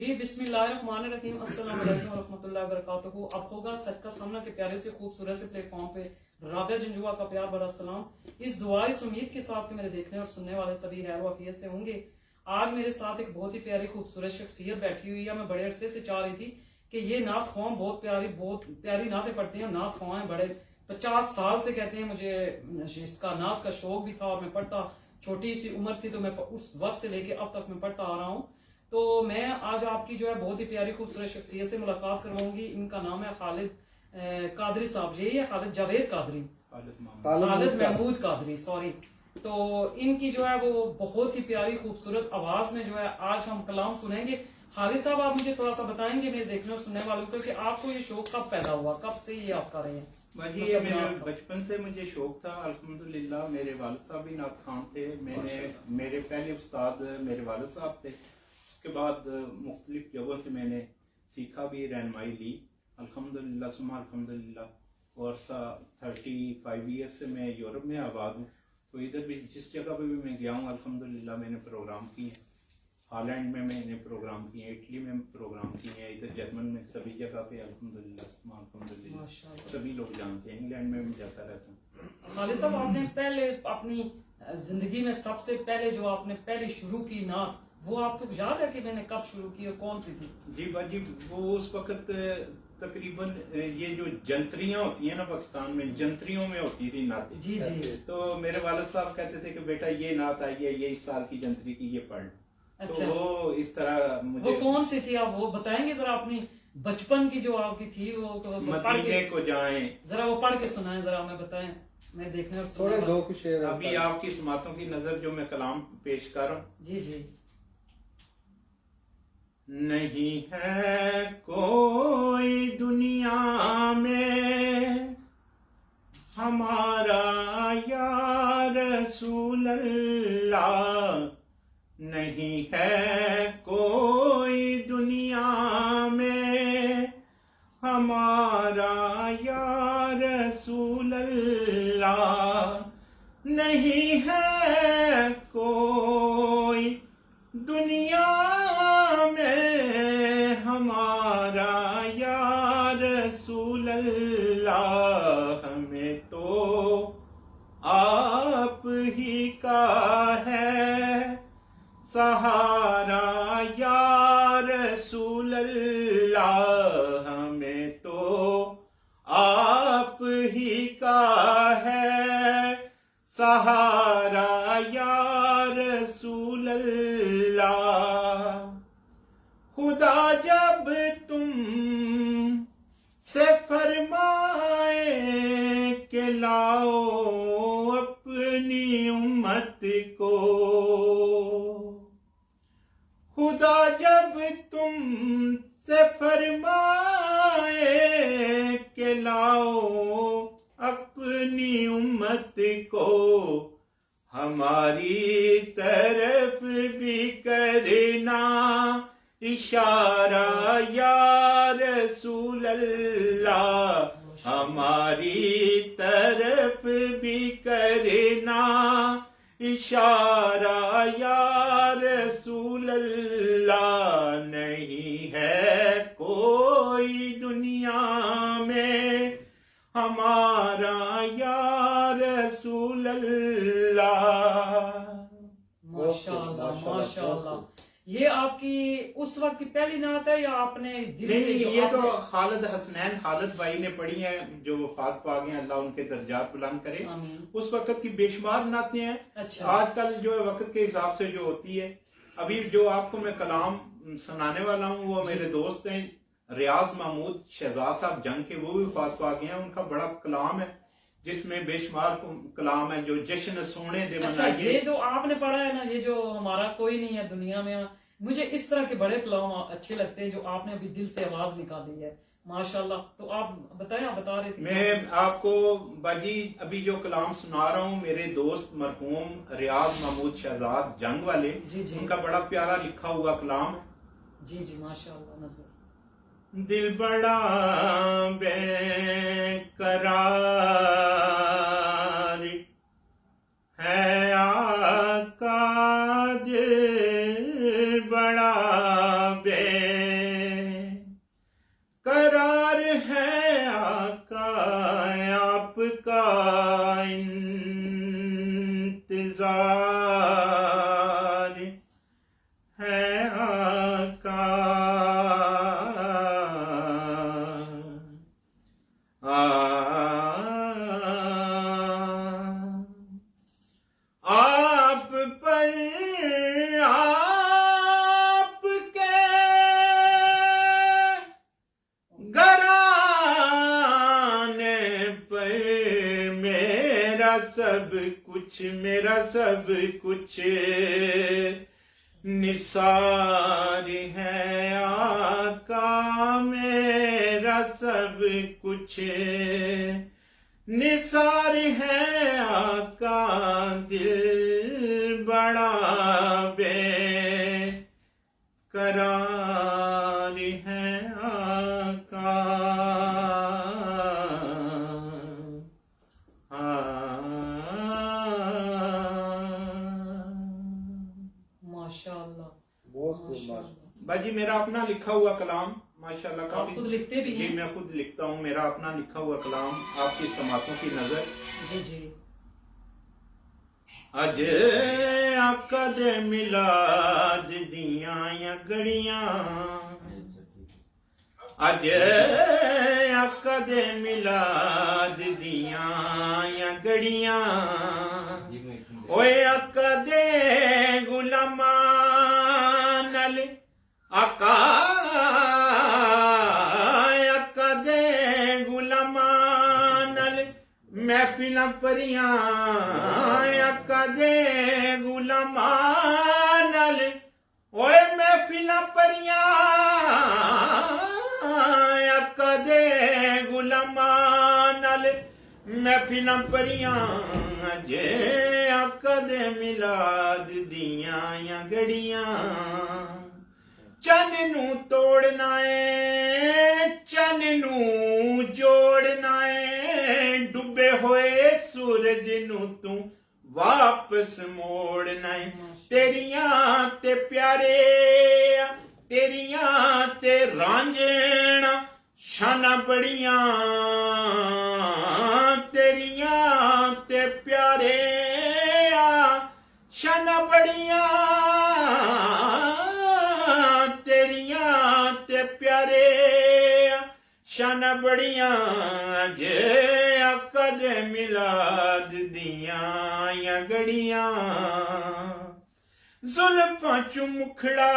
जी बिस्मिल्लाहिर्रहमानिर्रहीम, अस्सलाम वालेकुम रहमतुल्लाहि व बरकातुहू। अब होगा सच का सामना के प्यारे से खूबसूरत से प्लेटफॉर्म पे राबिया जंजुआ का प्यार भरा सलाम। इस दुआ इस उम्मीद के साथ कि मेरे देखने और सुनने वाले सभी खैर वाफियत से होंगे। आज मेरे साथ एक बहुत ही प्यारी खूबसूरत शख्सियत बैठी हुई है। मैं बड़े अरसे से चाह रही थी कि ये नात ख्वाम बहुत प्यारी नातें पढ़ते हैं। नात ख्वाम बड़े 50 साल से कहते हैं मुझे इसका नात का शौक भी था और मैं पढ़ता, छोटी सी उम्र थी तो मैं उस वक्त से लेके अब तक मैं पढ़ता आ रहा हूँ। तो मैं आज आपकी जो है बहुत ही प्यारी खूबसूरत शख्सियत से मुलाकात करवाऊंगी। इनका नाम है खालिद कादरी साहब। यही है खालिद जावेद कादरी, खालिद महमूद कादरी, सॉरी। तो इनकी जो है वो बहुत ही प्यारी खूबसूरत आवाज में जो है आज हम कलाम सुनेंगे। खालिद साहब, आप मुझे थोड़ा सा बताएंगे मेरे देखने और सुनने वालों को कि आपको ये शौक कब पैदा हुआ, कब से ये आप कर रहे हैं? जी, ये मेरे बचपन से मुझे शौक था। अल्हम्दुलिल्लाह मेरे वालिद साहब भी नात खान थे। मेरे पहले उस्ताद मेरे वालिद साहब थे। उसके बाद मुख्तलिफ जगहों से मैंने सीखा भी, रहनुमाई ली। अल्हम्दुलिल्लाह सुम्मा अल्हम्दुलिल्लाह। और 35 ईयर से मैं यूरोप में आबाद हूँ। तो इधर भी जिस जगह पे भी मैं गया हूँ अल्हम्दुलिल्लाह मैंने प्रोग्राम किए। हॉलैंड में मैंने प्रोग्राम किए, इटली में प्रोग्राम किए हैं, इधर जर्मन में, सभी जगह पे अल्हम्दुलिल्लाह सभी लोग जानते हैं। इंग्लैंड में भी जाता रहता हूँ। खालिद साहब, आपने पहले अपनी जिंदगी में सबसे पहले जो आपने पहले शुरू की नात, वो आपको याद है कि मैंने कब शुरू की और कौन सी थी? जी बाजी, वो उस वक्त तकरीबन ये जो जंतरियां होती हैं ना पाकिस्तान में, जंतरियों में होती थी नातें। जी जी। तो मेरे वालिद साहब कहते थे कि बेटा ये नात आई है, ये इस साल की जंतरी की, ये पढ़। अच्छा। तो वो इस तरह मुझे, वो कौन सी थी आप वो बताएंगे जरा? अपनी बचपन की जो आपकी थी वो मदीने को जाएं, जरा वो पढ़ के सुनाएं, जरा हमें बताएं, मैं देखने और थोड़े सुनने दो कुछ शेर अभी आपकी समातों की नजर जो मैं कलाम पेश कर रहा हूँ। जी जी। नहीं है कोई दुनिया में हमारा या रसूल अल्लाह, नहीं है कोई दुनिया में हमारा या रसूल अल्लाह, नहीं है कोई दुनिया में हमारा या रसूल अल्लाह, हमें तो आप ही का है सहारा या रसूल अल्लाह, हमें तो आप ही का है सहारा या रसूल अल्लाह। खुदा जब तुम से फरमाए के लाओ अपनी उम्मत को, खुदा जब तुम से फरमाए के लाओ अपनी उम्मत को, हमारी तरफ भी करना इशारा या रसूल अल्लाह, हमारी तरफ भी करना इशारा या रसूल अल्लाह, नहीं है कोई दुनिया में हमारा या रसूल अल्लाह। माशाअल्लाह माशाअल्लाह। ये आपकी उस वक्त की पहली नात है या आपने दिल से नहीं, जो ये तो आपने... खालिद हसनैन खालिद भाई ने पढ़ी है जो वफात पा गए, अल्लाह उनके दर्जात बुलंद करे। उस वक्त की बेशुमार नातें हैं। अच्छा। आजकल जो है वक्त के हिसाब से जो होती है, अभी जो आपको मैं कलाम सुनाने वाला हूँ वो मेरे दोस्त हैं रियाज महमूद शहजाद साहब जंग के, वो भी वफात पा गए हैं। उनका बड़ा कलाम है जिसमें बेशुमार कलाम है, जो जश्न सोने दे अच्छा, ये जो आपने पढ़ा है ना, ये जो हमारा कोई नहीं है दुनिया में, मुझे इस तरह के बड़े कलाम अच्छे लगते हैं जो आपने अभी दिल से आवाज निकाली है, माशाल्लाह। तो आप बताएं, आप बता रहे थे। मैं आपको बाजी अभी जो कलाम सुना रहा हूँ, मेरे दोस्त मरहूम रियाज महमूद शहजाद जंग वाले, जी जी, उनका बड़ा प्यारा लिखा हुआ कलाम है। जी जी माशाल्लाह। नजर दिल बड़ा बेकरार है आका, दिल बड़ा मेरा सब कुछ निसार है आका, मेरा सब कुछ निसार है आका, दिल बड़ा बेकरार है आका। माशाल्लाह। बहुत खूब माशाल्लाह। बाजी मेरा अपना लिखा हुआ कलाम माशाल्लाह आप काफी। खुद लिखते भी जी हैं? मैं खुद लिखता हूँ, मेरा अपना लिखा हुआ कलाम आपकी समातों की नजर। जी जी। अज आका दे मिलाद दियां या घड़ियां, अज आका दे मिलाद दियां या घड़ियां, ओए आका दे गुलामां नाल आका दे गुलामां नाल महफिलां परियां, आका दे गुलामां नाल ओए महफिलां परियां, आका दे गुलामां नाल महफिलां परियां, जे आका दे मिलाद दियां या घड़ियां, चन नू तोड़ना है चन नू जोड़ना है, डूबे होए सूरज नू तू वापस मोड़ना है, तेरियां ते प्यारे तेरियां ते रांझना शाना बड़ियां, तेरियां ते प्यारे शाना बड़ियां, तेरियां ते प्यारे शाना बड़ियां, जे आका दे मिलाद दियां या घड़ियां, जुल्फां चू मुखड़ा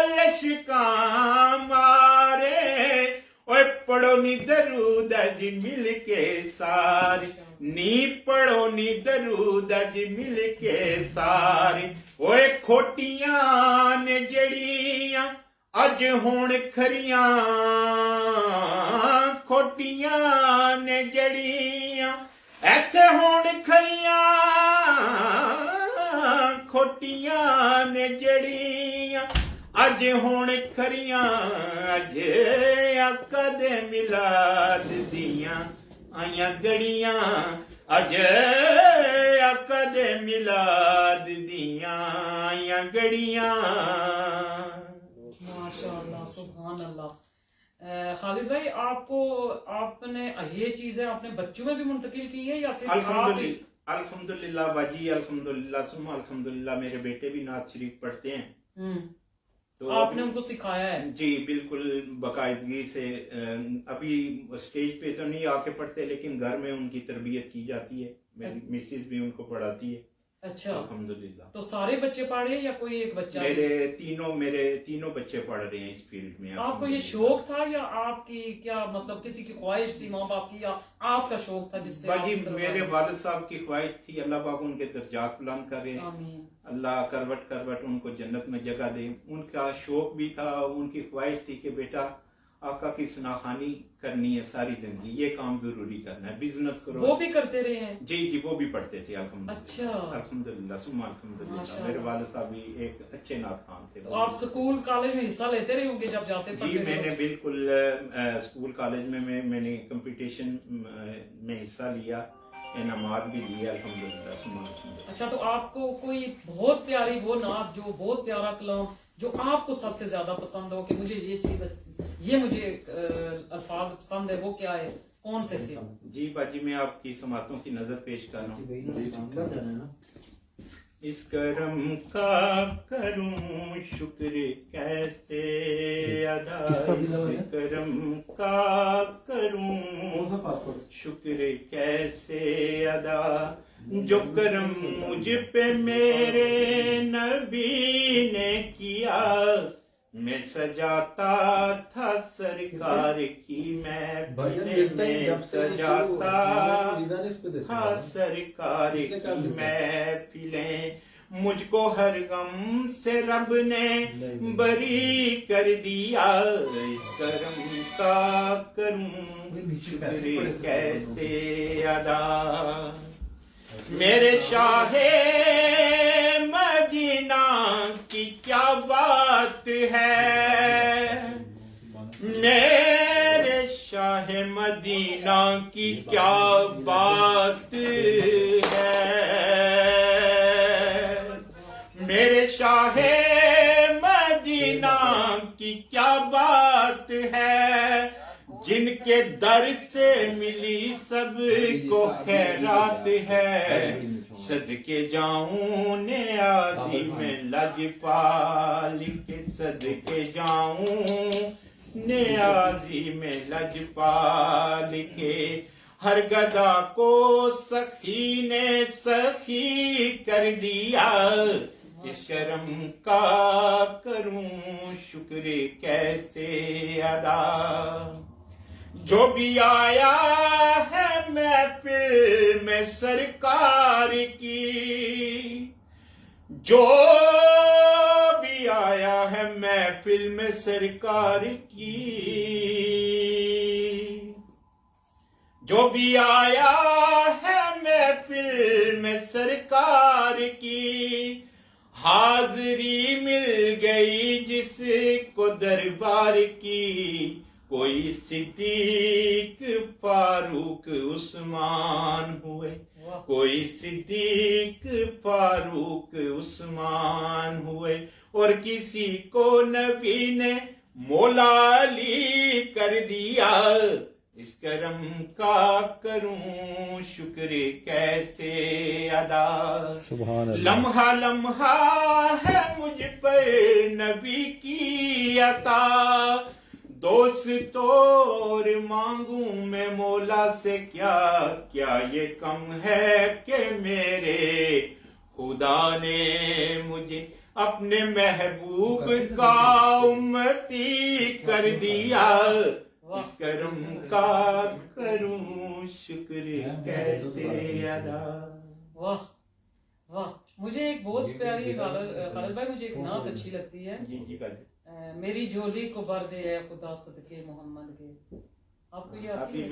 लशकां मारे, ओए पढ़ो नी दरूद अज मिल के सारे, नी पढ़ो नी दरूद अज मिल के सारे, ओए खोटियां ने जड़ियां अज होण खरियां, खोटियां ने जड़ियां ऐथे होण खरियां, खोटियां ने जड़ियां अज होण खरियां, अज आका दे मिलाद दियां आइयां घड़ियां, अज आका दे मिलाद दियां आइयां घड़ियां। माशाअल्लाह, सुभान अल्लाह। खालिद भाई, आपने ये चीजें अपने बच्चों में भी मुंतकिल की है या सिर्फ आप ही? अल्हम्दुलिल्लाह बाजी, अल्हम्दुलिल्लाह सुम्मा अल्हम्दुलिल्लाह, मेरे बेटे भी नात शरीफ पढ़ते हैं। तो आपने उनको सिखाया है? जी बिल्कुल बाकायदगी से। अभी स्टेज पे तो नहीं आके पढ़ते, लेकिन घर में उनकी तरबियत की जाती है, मेरी मिसेस भी उनको पढ़ाती है। अच्छा, अल्हम्दुलिल्लाह। तो सारे बच्चे पढ़ रहे हैं या कोई एक बच्चा? मेरे तीनों बच्चे पढ़ रहे हैं इस फील्ड में। आपको ये शौक था या आपकी क्या मतलब किसी की ख्वाहिश थी माँ बाप की, या आपका शौक था जिससे? बाजी मेरे वालिद साहब की ख्वाहिश थी, अल्लाह पाक उनके दर्जात बुलंद करे, अल्लाह करवट करवट उनको जन्नत में जगह दे। उनका शौक भी था, उनकी ख्वाहिश थी कि बेटा आका की सनाखानी करनी है सारी जिंदगी, ये काम जरूरी करना है, बिजनेस करो। वो भी करते रहे हैं? जी जी, वो भी पढ़ते थे अल्हम्दुलिल्लाह। अच्छा, अल्हम्दुलिल्लाह सुम्मा अल्हम्दुलिल्लाह। मेरे वालिद साहब भी एक अच्छे नात खान थे। तो आप स्कूल कॉलेज में हिस्सा लेते रहे होंगे जब जाते? जी मैंने बिल्कुल स्कूल कॉलेज में मैंने कंपटीशन में हिस्सा लिया, इनामात भी लिए अल्हम्दुलिल्लाह सुम्मा अल्हम्दुलिल्लाह। अच्छा, तो आपको कोई बहुत प्यारी वो नात, जो बहुत प्यारा कलाम जो आपको सबसे ज्यादा पसंद हो कि मुझे ये चीज, ये मुझे अल्फाज पसंद है, वो क्या है, कौन से थे? जी बाजी मैं आपकी समातों की नजर पेश कर रहा हूँ। इस करम का करूं शुक्र कैसे अदा, इस करम का करूं शुक्र कैसे अदा, जो करम मुझ पे मेरे नबी ने किया, میں سجاتا تھا سرکار کی بھجن محفلیں، ملتا ہی میں جب سے شروع سجاتا ندان اس پہ دیتے تھا ہیں سرکار اس نے کہا کی ملتا محفلیں، مجھ کو ہر غم سے رب نے بری کر دیا، اس کرم کا کروں شکر کیسے ادا، میرے شاہ مدینہ کی کیا بات ہے، میرے شاہ مدینہ کی کیا بات ہے، میرے شاہ مدینہ کی کیا بات ہے، جن کے در سے ملی سب کو خیرات ہے، صدقے جاؤں نیازی میں لجپال کے، صدقے جاؤں نیازی میں لجپال کے، ہر گدا کو سخی نے سخی کر دیا، اس کرم کا کروں شکر کیسے ادا، جو بھی آیا ہے محفل میں سرکار کی، جو بھی آیا ہے محفل میں سرکار کی، جو بھی آیا ہے محفل میں سرکار کی، حاضری مل گئی جس کو دربار کی، کوئی صدیق فاروق عثمان ہوئے، کوئی صدیق فاروق عثمان ہوئے، اور کسی کو نبی نے مولا علی کر دیا، اس کرم کا کروں شکر کیسے ادا، سبحان اللہ۔ لمحہ لمحہ ہے مجھ پر نبی کی عطا، دوست اور مانگوں میں مولا سے کیا، کیا یہ کم ہے کہ میرے خدا نے مجھے اپنے محبوب کا امتی کر دیا، اس کرم کا کروں شکر کیسے ادا۔ واہ واہ، مجھے ایک بہت پیاری خالد بھائی، مجھے ایک نعت اچھی لگتی ہے، جی بھائی، میری جھولی کو بھر دے اے خدا صدقے محمد کے، آپ کو یہ آتی ابھی ہے؟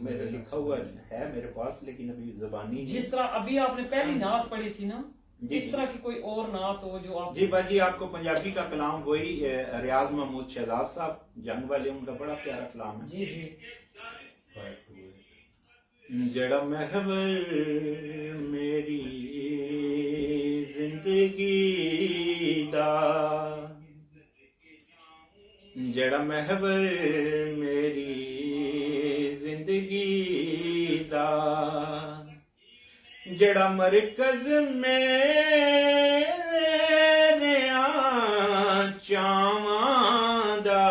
میرے لکھا ہوا ہے میرے پاس، لیکن ابھی زبانی جس طرح ابھی آپ نے پہلی نعت پڑھی تھی نا، جی، اس طرح کی کوئی اور نعت ہو جو آپ جی بھائی جی، آپ کو پنجابی کا کلام وہی ریاض محمود شہزاد صاحب جنگ والے، ان کا بڑا پیارا کلام ہے۔ جی جی، جڑا محور میری زندگی دا، جڑا محور میری زندگی دا، جڑا مرکز میرے چاواں دا،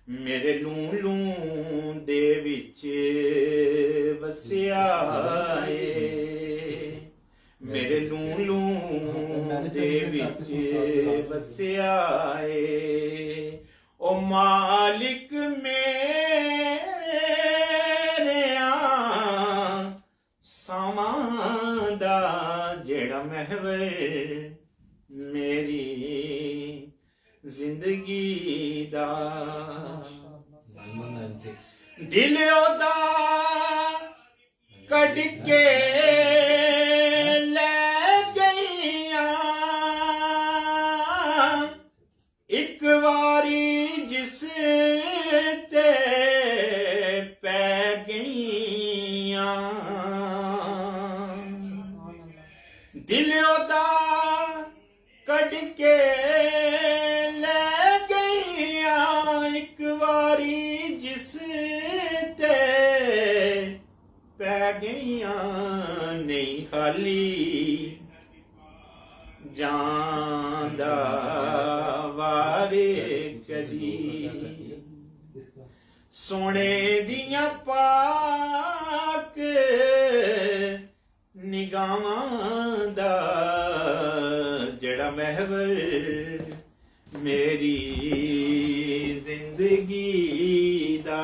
میرے لوں لوں دے وچ وسیا اے، میرے لوں لوں دے وچ وسیا اے، او مالک میرے ساواں دا، جڑا محور میری زندگی دا، دل دا کڈ کے لے گئیاں، ایک واری جس تے پے گئیاں، دل دا کڈ کے لے گئیاں، ایک واری جس تے پے گئیاں، نہیں خالی جان دا وارے کدی، سونے دیاں پاک نگاہاں دا، جڑا محور मेरी जिंदगी दा।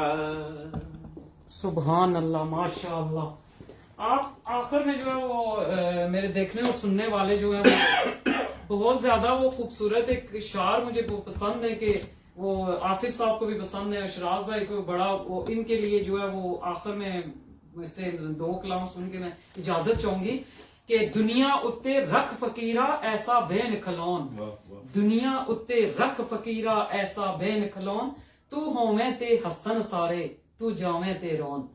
सुभान अल्लाह, माशा अल्लाह। आप आखिर में जो है वो मेरे देखने और सुनने वाले जो है वो बहुत ज्यादा वो खूबसूरत एक शार मुझे वो पसंद है कि वो आसिफ साहब को भी पसंद है, शराज भाई को बड़ा, वो इनके लिए जो है वो आखिर में इससे 2 कलाम सुन के मैं इजाजत चाहूंगी कि दुनिया उत्ते रख फकीरा ऐसा बेन खलौन, दुनिया उत्ते रख फकीरा ऐसा बेन खलौन, तू होवे ते हसन सारे तू जावे ते रौन।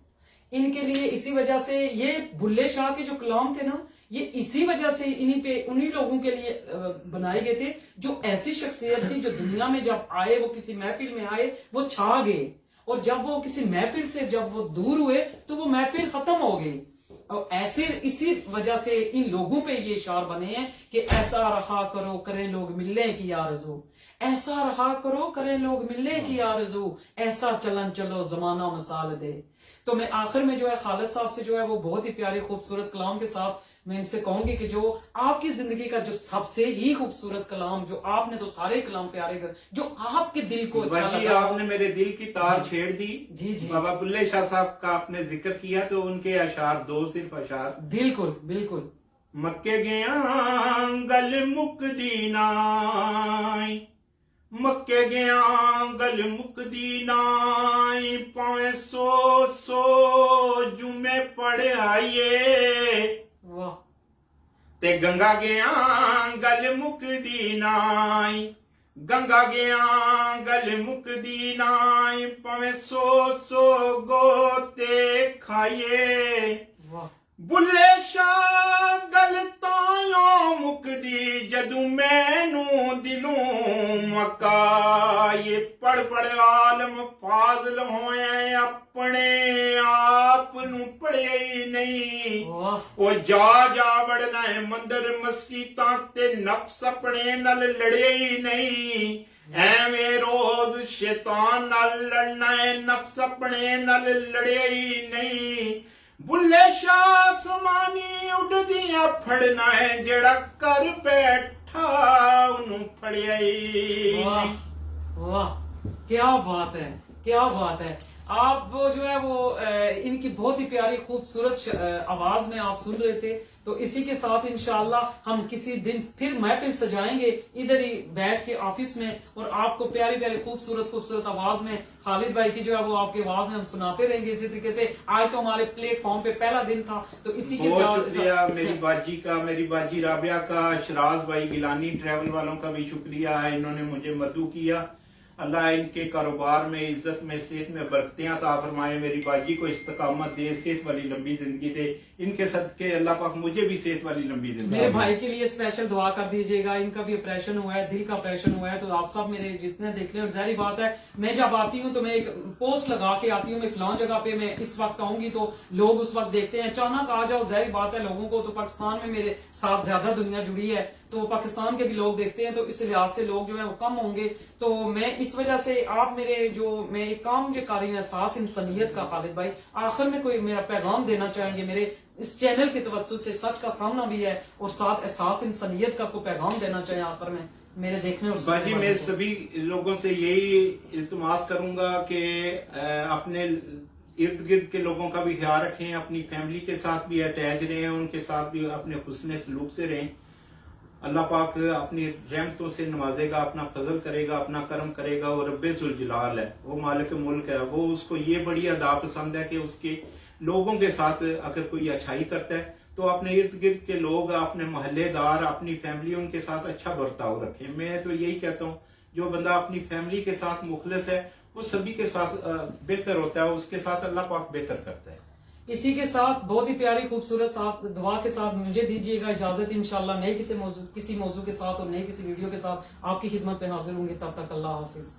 इनके लिए इसी वजह से ये बुल्ले शाह के जो कलाम थे ना, ये इसी वजह से उन्हीं लोगों के लिए बनाए गए थे जो ऐसी शख्सियत थी जो दुनिया में जब आए, वो किसी महफिल में आए, वो छा गए, और जब वो किसी महफिल से जब वो दूर हुए तो वो महफिल खत्म हो गई। और ऐसे इसी वजह से इन लोगों पे ये इशार बने हैं कि ऐसा रहा करो करें लोग मिलने की आरज़ू, ऐसा रहा करो करें लोग मिलने की आरज़ू, ऐसा चलन चलो जमाना मिसाल दे। तो मैं आखिर में जो है खालिद साहब से जो है वो बहुत ही प्यारे खूबसूरत कलाम के साथ मैं इनसे कहूंगी कि जो आपकी जिंदगी का जो सबसे ही खूबसूरत कलाम, जो आपने तो सारे कलाम प्यारे कर, जो आपके दिल को अच्छा लगा, आपने मेरे दिल की तार छेड़ दी। जी जी, बाबा बुल्ले शाह साहब का आपने जिक्र किया तो उनके अशार 2 सिर्फ अशार। बिल्कुल बिल्कुल। मक्के गया गल मुकदी नाई, मक्के गया गल मुकदी नाई, पावे 100 जुमे पढ़े आइए, वाह। ते गंगा गया गल मुकदी नाई, गंगा गया गल मुकदी नाई, पावे 100 गोते खाइए, वाह। बुल्ले शाह गल तायों मुकदी जदू मैनू दिलों मका, ये पढ़ पढ़ आलम फाजल होए अपने आप नू पढ़े ही नहीं, ओ जा वड़ना है मंदिर मसीतां ते नफ्स अपने नल लड़े ही नहीं, ਐਵੇਂ रोज शैतान नाल लड़ना है नफ्स अपने नल लड़े ही नहीं, बुल्ले शाह आसमानी उड़दियां फड़ना है जेड़ा कर बैठा उन्हों फड़िया ही। वाह वाह, क्या बात है, क्या बात है। आप वो जो है वो इनकी बहुत ही प्यारी खूबसूरत आवाज में आप सुन रहे थे। तो इसी के साथ इंशाअल्लाह हम किसी दिन फिर महफिल सजाएंगे इधर ही बैठ के ऑफिस में, और आपको प्यारी प्यारी खूबसूरत खूबसूरत आवाज में खालिद भाई की जो है वो आपकी आवाज में हम सुनाते रहेंगे इसी तरीके से। आज तो हमारे प्लेटफॉर्म पे पहला दिन था, तो इसी के बहुत शुक्रिया मेरी बाजी का, मेरी बाजी राबिया का, शराज भाई गिलानी ट्रैवल वालों का भी शुक्रिया है, इन्होंने मुझे मदद किया। अल्लाह इनके कारोबार में, इज्जत में, सेहत में बरकतें अता फरमाए, मेरी बाजी को इस्तकामत दे, सेहत वाली लंबी जिंदगी दे, इनके सदके अल्लाह पाक मुझे भी सेहत वाली लंबी जिंदगी। मेरे भाई के लिए स्पेशल दुआ कर दीजिएगा, इनका भी ऑपरेशन हुआ है, दिल का ऑपरेशन हुआ है, तो आप सब मेरे जितने देख रहे हैं, जाहिर बात है मैं जब आती हूँ तो मैं एक पोस्ट लगा के आती हूँ, मैं फलां जगह पे मैं इस वक्त आऊंगी, तो लोग उस वक्त देखते हैं, अचानक आ जाओ, जाहिर बात है लोगों को तो पाकिस्तान में मेरे साथ ज्यादा दुनिया जुड़ी है, तो पाकिस्तान के भी लोग देखते हैं, तो इस लिहाज से लोग जो है वो कम होंगे। तो मैं इस वजह से आप मेरे जो मैं एक काम जो कर रही हूँ एहसास इंसानियत का, खालिद भाई आखिर में कोई मेरा पैगाम देना चाहेंगे मेरे इस चैनल की तवज्जो से? सच का सामना भी है और साथ एहसास इंसानियत का कोई पैगाम देना चाहे आखिर में मेरे देखने और सुनने बाजी मैं सभी लोगों से यही इल्तिमास करूंगा कि अपने इर्द गिर्द के लोगों का भी ख्याल रखें, अपनी फैमिली के साथ भी अटैच रहें, उनके साथ भी अपने हुस्न सलूक से रहें। अल्लाह पाक अपनी रहमतों से नवाजेगा, अपना फजल करेगा, अपना करम करेगा, और रब्बे जुल जलाल है, वो मालिक मुल्क है, वो उसको ये बड़ी अदा पसंद है कि उसके लोगों के साथ अगर कोई अच्छाई करता है तो अपने इर्द गिर्द के लोग, अपने मोहल्लेदार, अपनी फैमिली, उनके साथ अच्छा बर्ताव रखें। मैं तो यही कहता हूँ, जो बंदा अपनी फैमिली के साथ मुखलिस है वो सभी के साथ बेहतर होता है, उसके साथ अल्लाह पाक बेहतर करता है। इसी के साथ बहुत ही प्यारी खूबसूरत साथ दुआ के साथ मुझे दीजिएगा इजाजत। इंशाल्लाह नए किसी मौजू के साथ और नए किसी वीडियो के साथ आपकी खिदमत पे हाजिर होंगे। तब तक अल्लाह हाफिज।